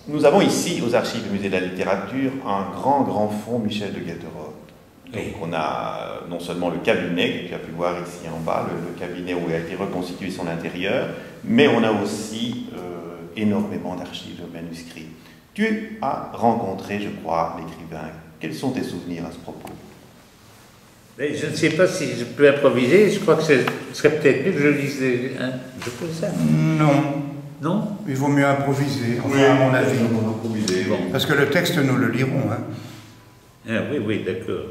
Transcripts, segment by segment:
Nous avons ici, aux archives du Musée de la Littérature, un grand fonds Michel de Gelderode. Donc on a non seulement le cabinet que tu as pu voir ici en bas, le cabinet où a été reconstitué son intérieur, mais on a aussi énormément d'archives de manuscrits. Tu as rencontré, je crois, l'écrivain. Quels sont tes souvenirs à ce propos? Mais je ne sais pas si je peux improviser, je crois que ce serait peut-être mieux que je lise je peux ça. Non. Non? Il vaut mieux improviser, enfin, à mon avis. Bon. Parce que le texte, nous le lirons. Hein. Ah, oui, d'accord.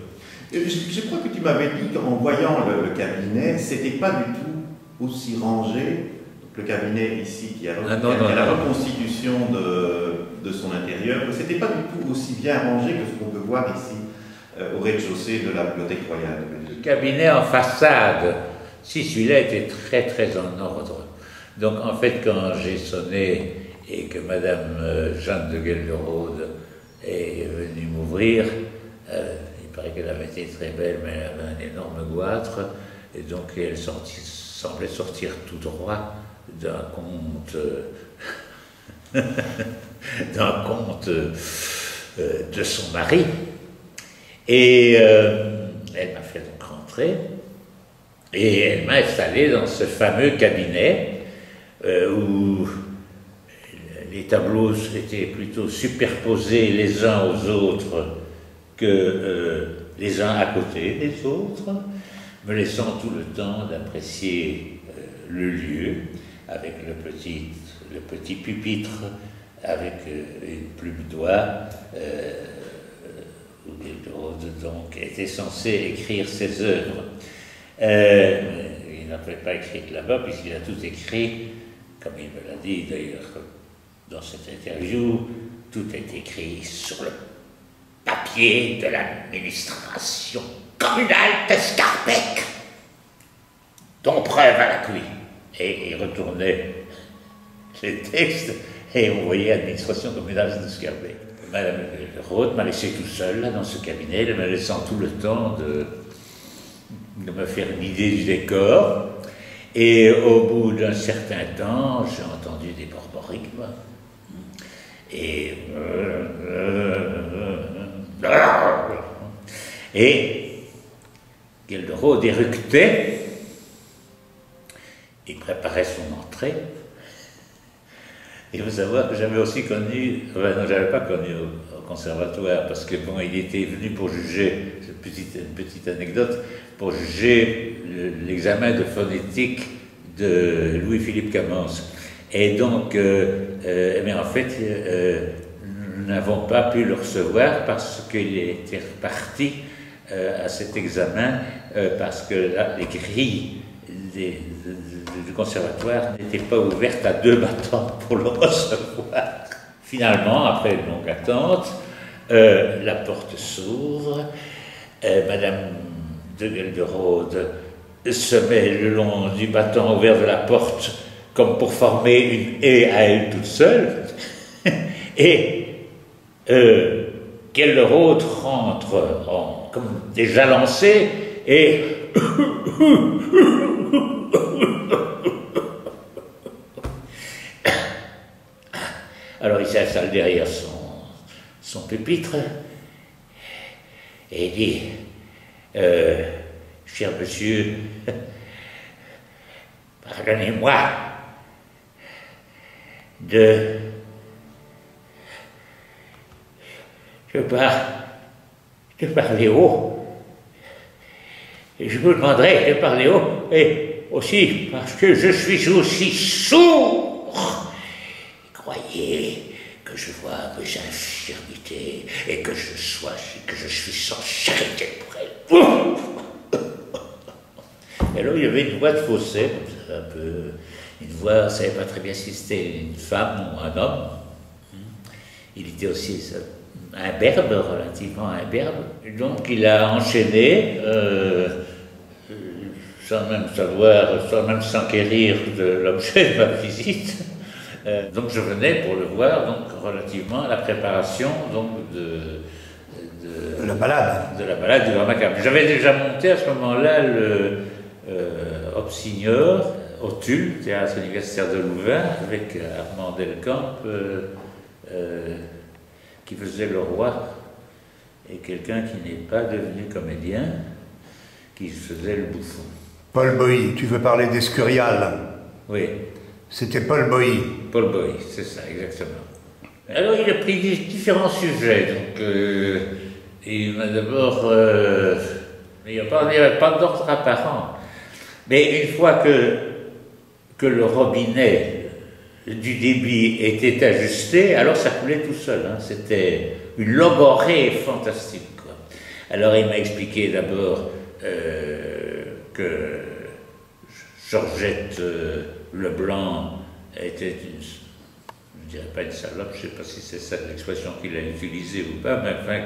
Je crois que tu m'avais dit qu'en voyant le cabinet, c'était pas du tout aussi rangé. Donc, le cabinet ici qui a la reconstitution de son intérieur, c'était pas du tout aussi bien rangé que ce qu'on peut voir ici au rez-de-chaussée de la Bibliothèque royale. Le cabinet en façade, si celui-là était très en ordre. Donc en fait, quand j'ai sonné et que Madame Jeanne de Gelderode est venue m'ouvrir, il paraît qu'elle avait été très belle, mais elle avait un énorme goitre, et donc elle semblait sortir tout droit d'un conte, de son mari. Et elle m'a fait donc rentrer, et elle m'a installé dans ce fameux cabinet où les tableaux étaient plutôt superposés les uns aux autres que les uns à côté des autres, me laissant tout le temps d'apprécier le lieu avec le petit pupitre avec une plume d'oie où Gelderode donc était censé écrire ses œuvres. Il n'avait pas écrit là-bas puisqu'il a tout écrit, comme il me l'a dit d'ailleurs dans cette interview, tout est écrit sur le papier de l'administration communale d'Escarbec, dont preuve à l'appui. Et il retournait les textes et on voyait administration communale d'Escarbec. Madame Gelderode m'a laissé tout seul là dans ce cabinet, me laissant tout le temps de me faire une idée du décor. Et au bout d'un certain temps, j'ai entendu des borborigmes. Et Gelderode éructait. Il préparait son entrée. Il faut savoir que j'avais aussi connu, enfin non, j'avais pas connu au conservatoire, parce que bon, il était venu pour juger, une petite anecdote, pour juger l'examen de phonétique de Louis-Philippe Camance. Et donc, mais en fait, nous n'avons pas pu le recevoir parce qu'il était reparti à cet examen, parce que là, les grilles du conservatoire n'étaient pas ouvertes à 2 battants pour le recevoir. Finalement, après une longue attente, la porte s'ouvre, Madame de Gelderode se met le long du battant ouvert de la porte comme pour former une haie à elle toute seule, et Gelderode rentre comme déjà lancé, et alors il s'installe derrière son pupitre et il dit cher monsieur, pardonnez-moi de parler haut. Et je vous demanderai de parler haut, et aussi parce que je suis aussi sourd. Croyez que je vois mes infirmités et que je suis sans charité pour elle. Et alors il y avait une voix de fausset, un peu, une voix, on ne savait pas très bien si c'était une femme ou un homme. Il était aussi imberbe, relativement imberbe. Donc il a enchaîné, sans même savoir, sans même s'enquérir de l'objet de ma visite. Donc je venais pour le voir, donc relativement à la préparation donc, de la balade du Grand Macabre. J'avais déjà monté à ce moment-là le Obsignor au Tulle, théâtre universitaire de Louvain, avec Armand Delcamp, qui faisait le roi, et quelqu'un qui n'est pas devenu comédien, qui faisait le bouffon. Paul Boilly, tu veux parler d'Escurial? Oui. C'était Paul Boilly. Paul Boilly, c'est ça, exactement. Alors il a pris différents sujets, donc il m'a d'abord... il n'y avait pas d'ordre apparent. Mais une fois que le robinet du débit était ajusté, alors ça coulait tout seul. Hein. C'était une logorrhée fantastique, quoi. Alors il m'a expliqué d'abord que Georgette Leblanc était une, je dirais pas une salope, je ne sais pas si c'est ça l'expression qu'il a utilisée ou pas, mais enfin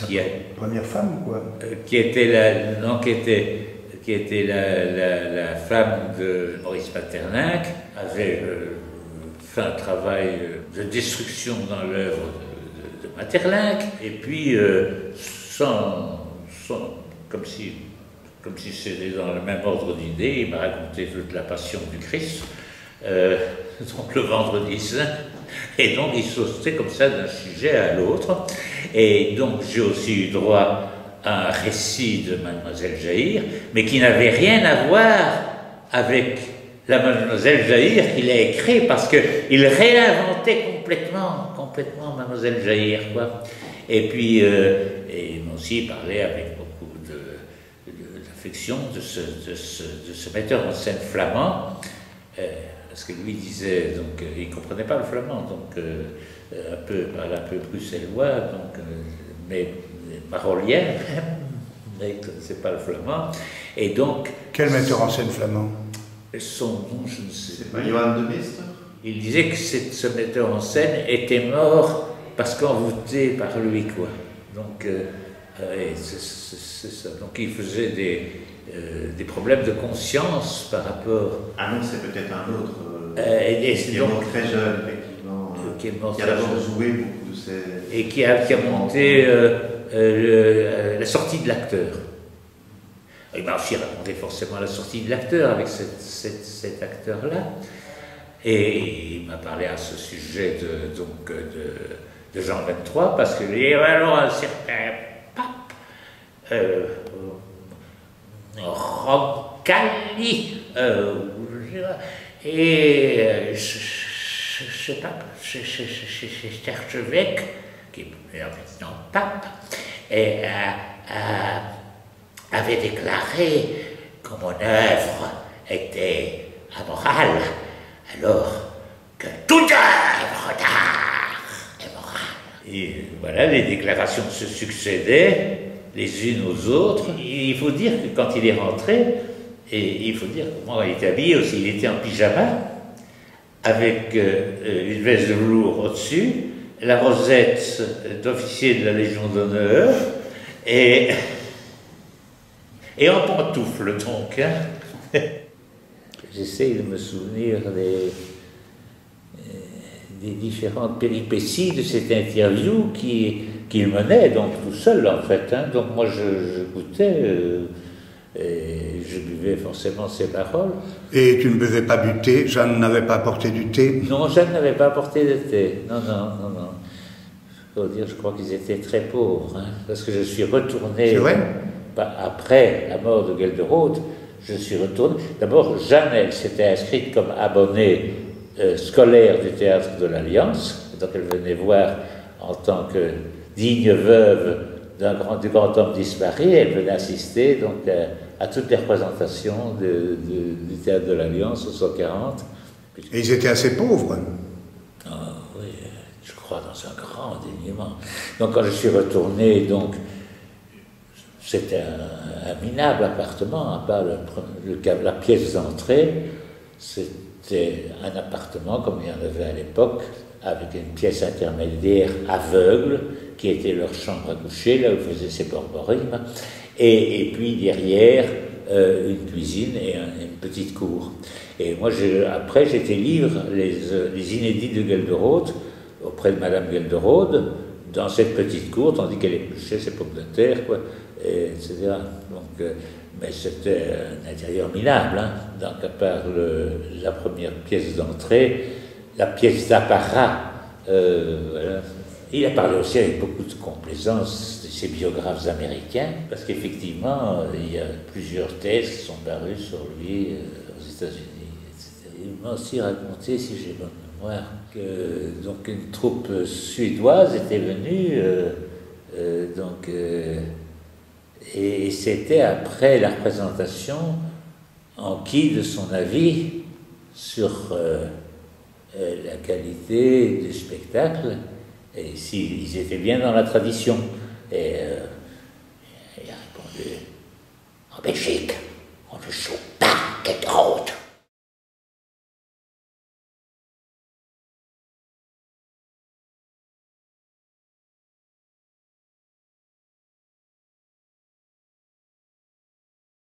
qui a première femme ou quoi? Qui était la femme de Maurice Paternac, avait fait un travail de destruction dans l'œuvre de Maeterlinck, et puis comme si c'était dans le même ordre d'idées, il m'a raconté toute la passion du Christ, donc le vendredi saint, et donc il sautait comme ça d'un sujet à l'autre, et donc j'ai aussi eu droit à un récit de Mademoiselle Jaïr, mais qui n'avait rien à voir avec la Mademoiselle Jaïr qu'il a écrit, parce qu'il réinventait complètement Mademoiselle Jaïr, quoi. Et puis, il m'a aussi parlé avec beaucoup d'affection de ce metteur en scène flamand, parce que lui disait, donc, il ne comprenait pas le flamand, donc parle un peu bruxellois, donc, mais marolien, mais il ne connaissait pas le flamand, et donc... Quel metteur en scène flamand? Son nom, je ne sais pas. C'est pas Johan de Mist? Il disait que ce metteur en scène était mort parce qu'envoûté par lui, quoi. Donc, c'est ça. Donc, il faisait des problèmes de conscience par rapport... Ah non, c'est peut-être un autre. Qui est mort très jeune, effectivement. Qui a d'abord joué beaucoup de ces... Et qui a monté la sortie de l'acteur. Il m'a aussi raconté forcément la sortie de l'acteur avec cet acteur-là. Et il m'a parlé à ce sujet de Jean XXIII, parce que il y avait alors un certain pape, Roncalli, et ce pape, cet archevêque, qui est maintenant pape, avait déclaré que mon œuvre était amorale, alors que toute œuvre d'art est morale. Et voilà, les déclarations se succédaient les unes aux autres. Et il faut dire que quand il est rentré, et il faut dire comment il était habillé aussi, il était en pyjama, avec une veste de velours au-dessus, la rosette d'officier de la Légion d'honneur, et en pantoufles, donc. Hein. J'essaie de me souvenir des différentes péripéties de cette interview qu'il menait, donc tout seul, en fait. Hein. Donc moi, je goûtais, et je buvais forcément ses paroles. Et tu ne buvais pas du thé? Jeanne n'avait pas apporté du thé? Non, Jeanne n'avait pas apporté de thé. Non. Il faut dire, je crois qu'ils étaient très pauvres, hein, parce que je suis retourné... C'est vrai? Après la mort de Gelderode, je suis retourné. D'abord, Jeanne, elle s'était inscrite comme abonnée scolaire du Théâtre de l'Alliance, donc elle venait voir en tant que digne veuve du grand homme disparu, elle venait assister donc, à toutes les représentations du Théâtre de l'Alliance au 140. Et ils étaient assez pauvres? Ah, oui, je crois dans un grand dénuement. Donc quand je suis retourné, donc, c'était un minable appartement, à part la pièce d'entrée, c'était un appartement comme il y en avait à l'époque, avec une pièce intermédiaire aveugle, qui était leur chambre à coucher, là où faisaient ses borborigmes, et puis derrière, une cuisine et une petite cour. Et moi, après, j'étais lire les inédits de Gelderode, auprès de Madame Gelderode, dans cette petite cour, tandis qu'elle épluchait ses pommes de terre, quoi, etc. Donc, mais c'était un intérieur minable, hein. Donc, à part la première pièce d'entrée, la pièce d'apparat Voilà. Il a parlé aussi avec beaucoup de complaisance de ses biographes américains, parce qu'effectivement, il y a plusieurs thèses qui sont parues sur lui aux États-Unis, etc. Il m'a aussi raconté, si j'ai bonne mémoire, que donc une troupe suédoise était venue, et c'était après la représentation enquis de son avis sur la qualité du spectacle et s'ils étaient bien dans la tradition. Et il a répondu: en Belgique.